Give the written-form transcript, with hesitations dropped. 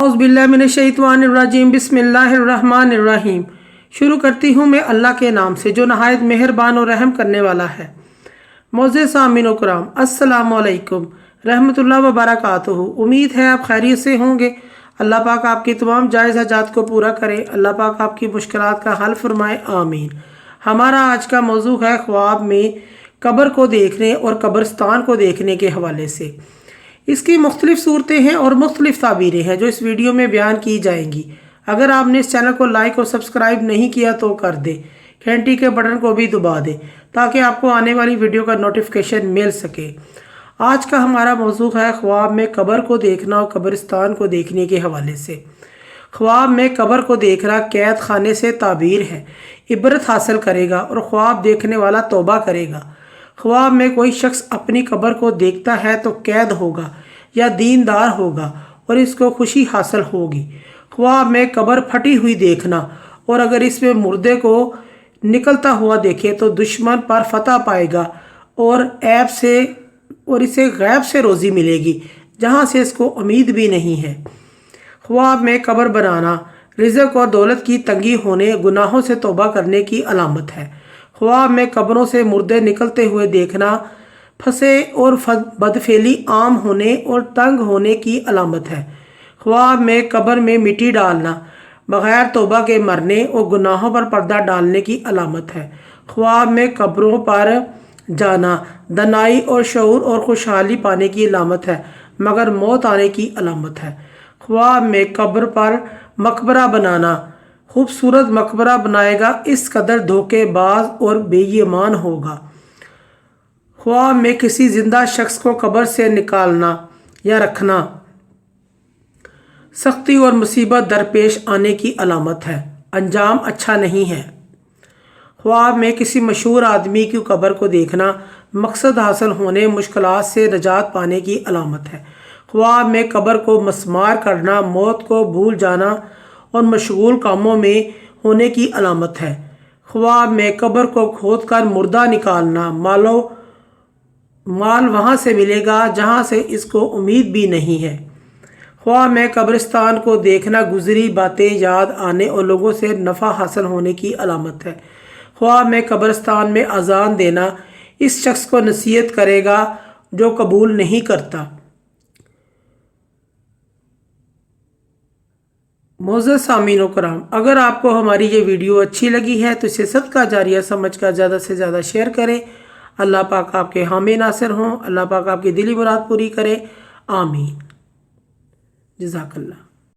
औज़ुबिल्लाहिमिनश्शैतानिर्रजीम बिस्मिल्लाहिर्रहमानिर्रहीम। शुरू करती हूँ मैं अल्लाह के नाम से जो नहायत मेहरबान और रहम करने वाला है। मोअज़्ज़िज़ सामीन व किराम, अस्सलामु अलैकुम रहमतुल्लाहि व बरकातुहू। उम्मीद है आप खैरियत से होंगे। अल्लाह पाक आपकी तमाम जायज़ हाजात को पूरा करे। अल्लाह पाक आपकी मुश्किलात का हल फरमाए, आमीन। हमारा आज का मौजू है ख्वाब में कब्र को देखने और कब्रिस्तान को देखने के हवाले से। इसकी मुख्तलिफ सूरतें हैं और मुख्तलिफ ताबीरें हैं जो इस वीडियो में बयान की जाएंगी। अगर आपने इस चैनल को लाइक और सब्सक्राइब नहीं किया तो कर दे, घंटी के बटन को भी दबा दें ताकि आपको आने वाली वीडियो का नोटिफिकेशन मिल सके। आज का हमारा मौजू है ख्वाब में कब्र को देखना और कब्रिस्तान को देखने के हवाले से। ख्वाब में कब्र को देखना कैद खाने से ताबीर है, इबरत हासिल करेगा और ख्वाब देखने वाला तौबा करेगा। ख्वाब में कोई शख्स अपनी कब्र को देखता है तो कैद होगा या दीनदार होगा और इसको खुशी हासिल होगी। ख्वाब में कब्र फटी हुई देखना और अगर इसमें मुर्दे को निकलता हुआ देखे तो दुश्मन पर फतह पाएगा और इसे गैब से रोज़ी मिलेगी जहाँ से इसको उम्मीद भी नहीं है। ख्वाब में कब्र बनाना रिज़्क़ और दौलत की तंगी होने, गुनाहों से तौबा करने की अलामत है। ख्वाब में कब्रों से मुर्दे निकलते हुए देखना फंसे और बदफेली आम होने और तंग होने की अलामत है। ख्वाब में कब्र में मिट्टी डालना बग़ैर तौबा के मरने और गुनाहों पर पर्दा डालने की अलामत है। ख्वाब में कब्रों पर जाना दनाई और शऊर और खुशहाली पाने की अलामत है मगर मौत आने की अलामत है। ख्वाब में कब्र पर मकबरा बनाना खूबसूरत मकबरा बनाएगा, इस कदर धोखेबाज और बेईमान होगा। ख्वाब में किसी जिंदा शख्स को कब्र से निकालना या रखना सख्ती और मुसीबत दरपेश आने की अलामत है, अंजाम अच्छा नहीं है। ख्वाब में किसी मशहूर आदमी की कब्र को देखना मकसद हासिल होने, मुश्किलात से निजात पाने की अलामत है। ख्वाब में कब्र को मस्मार करना मौत को भूल जाना और मशगूल कामों में होने की अलामत है। ख्वाब में कब्र को खोद कर मुर्दा निकालना माल वहाँ से मिलेगा जहाँ से इसको उम्मीद भी नहीं है। ख्वाब में कब्रिस्तान को देखना गुजरी बातें याद आने और लोगों से नफ़ा हासिल होने की अलामत है। ख्वाब में कब्रिस्तान में अजान देना इस शख्स को नसीहत करेगा जो कबूल नहीं करता। मोअज़्ज़िज़ सामीन व किराम, अगर आपको हमारी ये वीडियो अच्छी लगी है तो इसे सदका जारिया समझकर ज़्यादा से ज़्यादा शेयर करें। अल्लाह पाक आपके हामी नासिर हों, अल्लाह पाक आपकी दिली मुराद पूरी करे, आमीन। जज़ाकल्लाह।